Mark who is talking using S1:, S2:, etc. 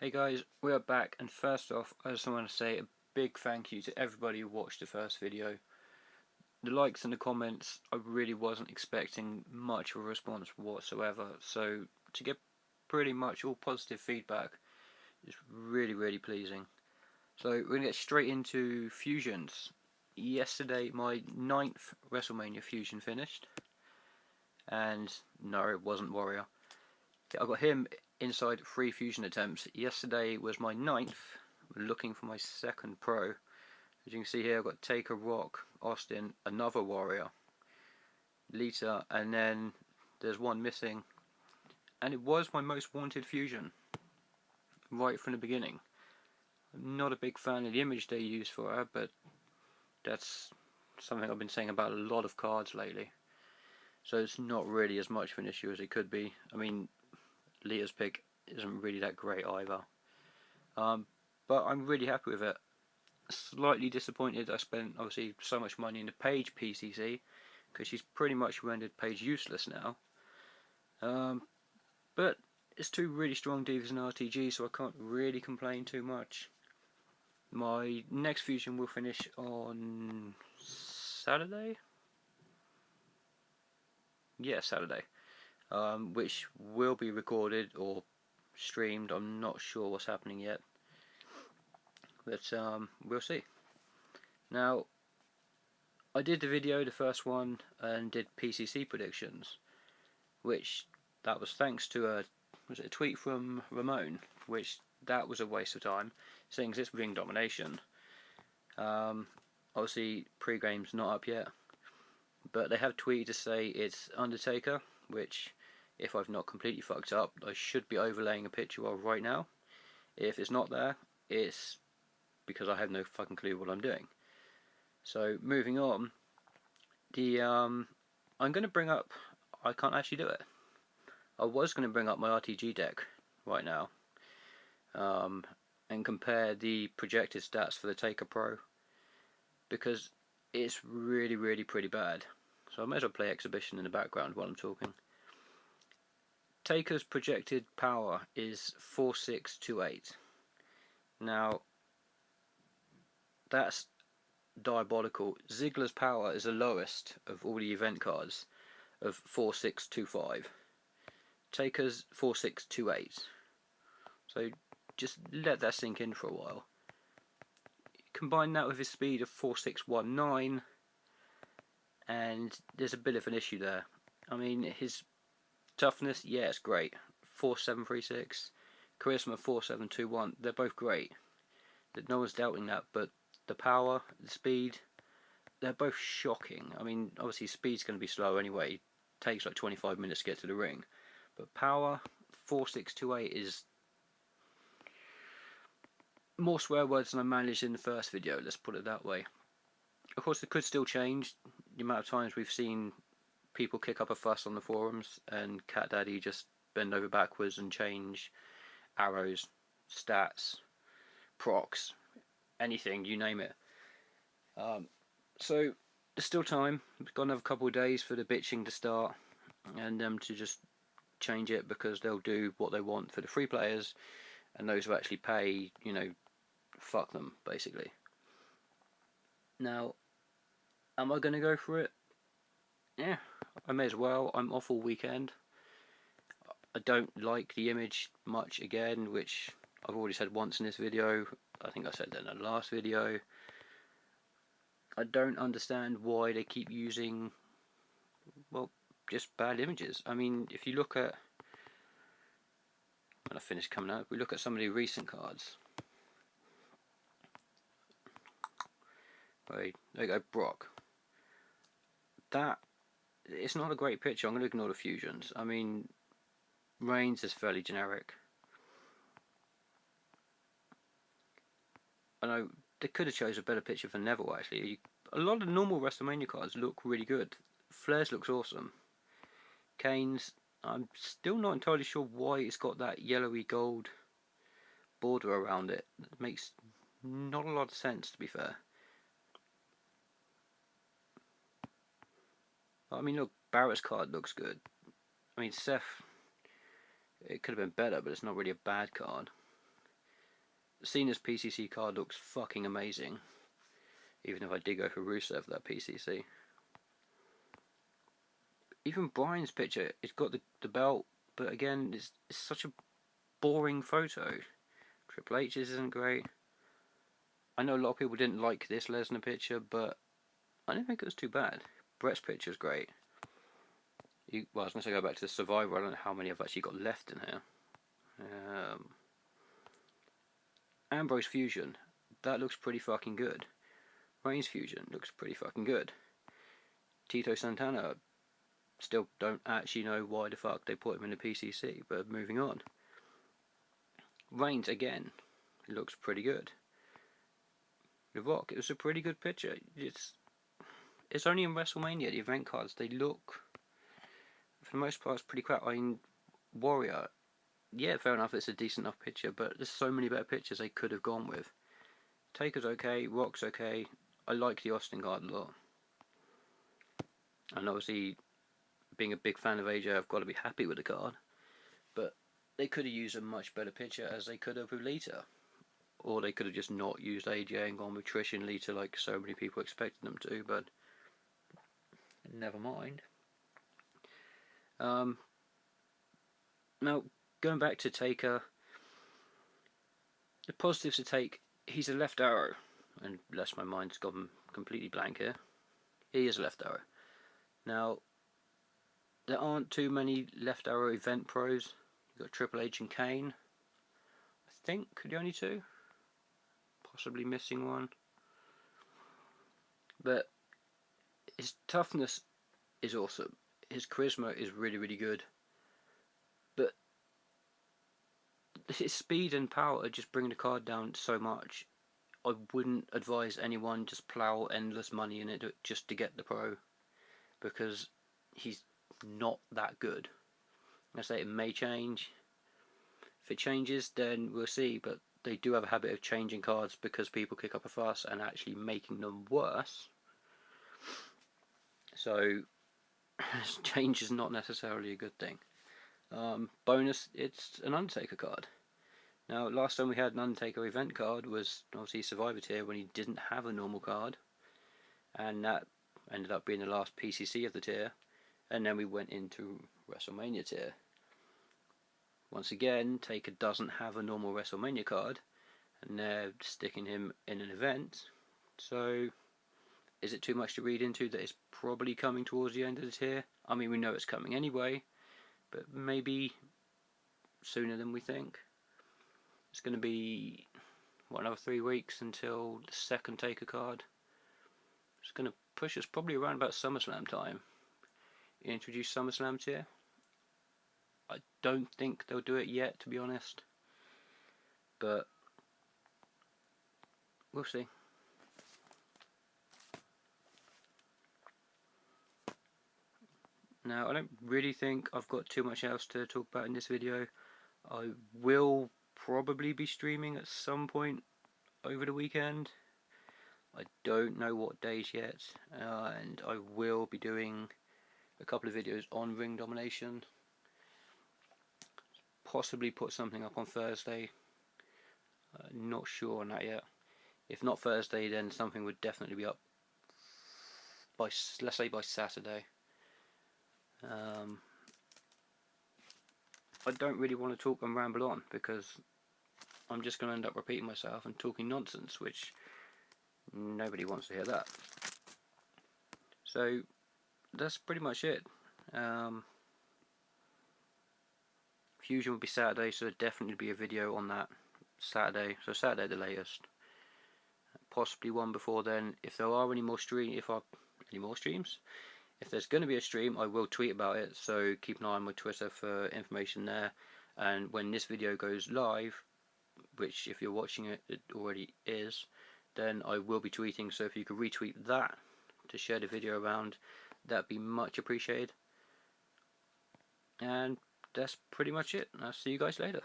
S1: Hey guys, we are back, and first off I just want to say a big thank you to everybody who watched the first video. The likes and the comments, I really wasn't expecting much of a response whatsoever, so to get pretty much all positive feedback is really pleasing. So we're going to get straight into fusions. Yesterday my 9th WrestleMania fusion finished, and no, it wasn't Warrior. I got him inside 3 fusion attempts. Yesterday was my 9th, looking for my 2nd pro. As you can see here, I've got Taker, Rock, Austin, another Warrior, Lita, and then there's one missing. And it was my most wanted fusion, right from the beginning. I'm not a big fan of the image they use for her, but that's something I've been saying about a lot of cards lately. So it's not really as much of an issue as it could be. I mean, Lita's pick isn't really that great either. But I'm really happy with it. Slightly disappointed I spent obviously so much money in the Paige PCC, because she's pretty much rendered Paige useless now. But it's 2 really strong divas in RTG, so I can't really complain too much. My next fusion will finish on Saturday? Yeah, Saturday. Which will be recorded or streamed. I'm not sure what's happening yet, but we'll see. Now, I did the video, the first one, and did PCC predictions, which that was thanks to a tweet from Ramon, which that was a waste of time, seeing as it's Ring Domination. Obviously pre-game's not up yet, but they have tweeted to say it's Undertaker, which, if I've not completely fucked up, I should be overlaying a picture of right now. If it's not there, it's because I have no fucking clue what I'm doing. So moving on, I'm going to bring up, I can't actually do it. I was going to bring up my RTG deck right now, and compare the projected stats for the Taker Pro, because it's really pretty bad. So I may as well play Exhibition in the background while I'm talking. Taker's projected power is 4628. Now, that's diabolical. Ziggler's power is the lowest of all the event cards, of 4625. Taker's 4628. So just let that sink in for a while. Combine that with his speed of 4619, and there's a bit of an issue there. I mean, his toughness, yeah, it's great. 4736. Charisma 4721. They're both great. No one's doubting that, but the power, the speed, they're both shocking. I mean, obviously speed's going to be slow anyway. It takes like 25 minutes to get to the ring. But power, 4628 is more swear words than I managed in the first video, let's put it that way. Of course, it could still change. The amount of times we've seen people kick up a fuss on the forums and Cat Daddy just bend over backwards and change arrows, stats, procs, anything, you name it. So there's still time. We've got another couple of days for the bitching to start, and them to just change it, because they'll do what they want for the free players, and those who actually pay, you know, fuck them, basically. Now, am I going to go for it? Yeah, I may as well. I'm off all weekend. I don't like the image much again, which I've already said once in this video. I think I said that in the last video. I don't understand why they keep using, well, just bad images. I mean, if you look at, when I finish coming up, we look at some of the recent cards. Right, there you go, Brock. That, it's not a great picture. I'm going to ignore the fusions. I mean, Reigns is fairly generic. I know they could have chose a better picture for Neville, actually. A lot of the normal WrestleMania cards look really good. Flair's looks awesome. Kane's, I'm still not entirely sure why it's got that yellowy gold border around it. It makes not a lot of sense, to be fair. I mean, look, Barrett's card looks good. I mean, Seth, it could have been better, but it's not really a bad card. Cena's PCC card looks fucking amazing. Even if I did go for Rusev, that PCC. Even Bryan's picture, it's got the belt, but again, it's such a boring photo. Triple H's isn't great. I know a lot of people didn't like this Lesnar picture, but I didn't think it was too bad. Brett's picture's great. Well, I was going to say go back to the Survivor. I don't know how many I've actually got left in here. Ambrose Fusion, that looks pretty fucking good. Reigns Fusion looks pretty fucking good. Tito Santana, still don't actually know why the fuck they put him in the PCC, but moving on. Reigns again, looks pretty good. The Rock, it was a pretty good picture. It's only in WrestleMania, the event cards, they look, for the most part, it's pretty crap. I mean, Warrior, yeah, fair enough, it's a decent enough picture, but there's so many better pictures they could have gone with. Taker's okay, Rock's okay. I like the Austin card a lot. And obviously, being a big fan of AJ, I've got to be happy with the card. But they could have used a much better picture, as they could have with Lita. Or they could have just not used AJ and gone with Trish and Lita like so many people expected them to, but never mind. Now, going back to Taker, the positives to take, he's a left arrow, and unless my mind's gone completely blank here, he is a left arrow. Now, there aren't too many left arrow event pros. You've got Triple H and Kane, I think, the only two, possibly missing one. But his toughness is awesome. His charisma is really, really good. But his speed and power just bring the card down so much. I wouldn't advise anyone just plough endless money in it just to get the pro, because he's not that good. I say it may change. If it changes, then we'll see, but they do have a habit of changing cards because people kick up a fuss and actually making them worse. So change is not necessarily a good thing. Bonus, it's an Undertaker card. Now, last time we had an Undertaker event card was obviously Survivor tier when he didn't have a normal card, and that ended up being the last PCC of the tier, and then we went into WrestleMania tier. Once again, Taker doesn't have a normal WrestleMania card, and they're sticking him in an event. So, is it too much to read into that it's probably coming towards the end of the tier? I mean, we know it's coming anyway, but maybe sooner than we think. It's going to be, another 3 weeks until the second Taker card. It's going to push us probably around about SummerSlam time. Introduce SummerSlam tier. I don't think they'll do it yet, to be honest. But we'll see. Now, I don't really think I've got too much else to talk about in this video. I will probably be streaming at some point over the weekend. I don't know what days yet, and I will be doing a couple of videos on Ring Domination. Possibly put something up on Thursday. Not sure on that yet. If not Thursday, then something would definitely be up by, let's say, by Saturday. I don't really want to talk and ramble on, because I'm just going to end up repeating myself and talking nonsense, which nobody wants to hear that. So that's pretty much it. Fusion will be Saturday, so there'll definitely be a video on that Saturday. So Saturday the latest. Possibly one before then. If there are any more streams, if there's going to be a stream, I will tweet about it, so keep an eye on my Twitter for information there. And when this video goes live, which if you're watching it, it already is, then I will be tweeting, so if you could retweet that to share the video around, that'd be much appreciated. And that's pretty much it. I'll see you guys later.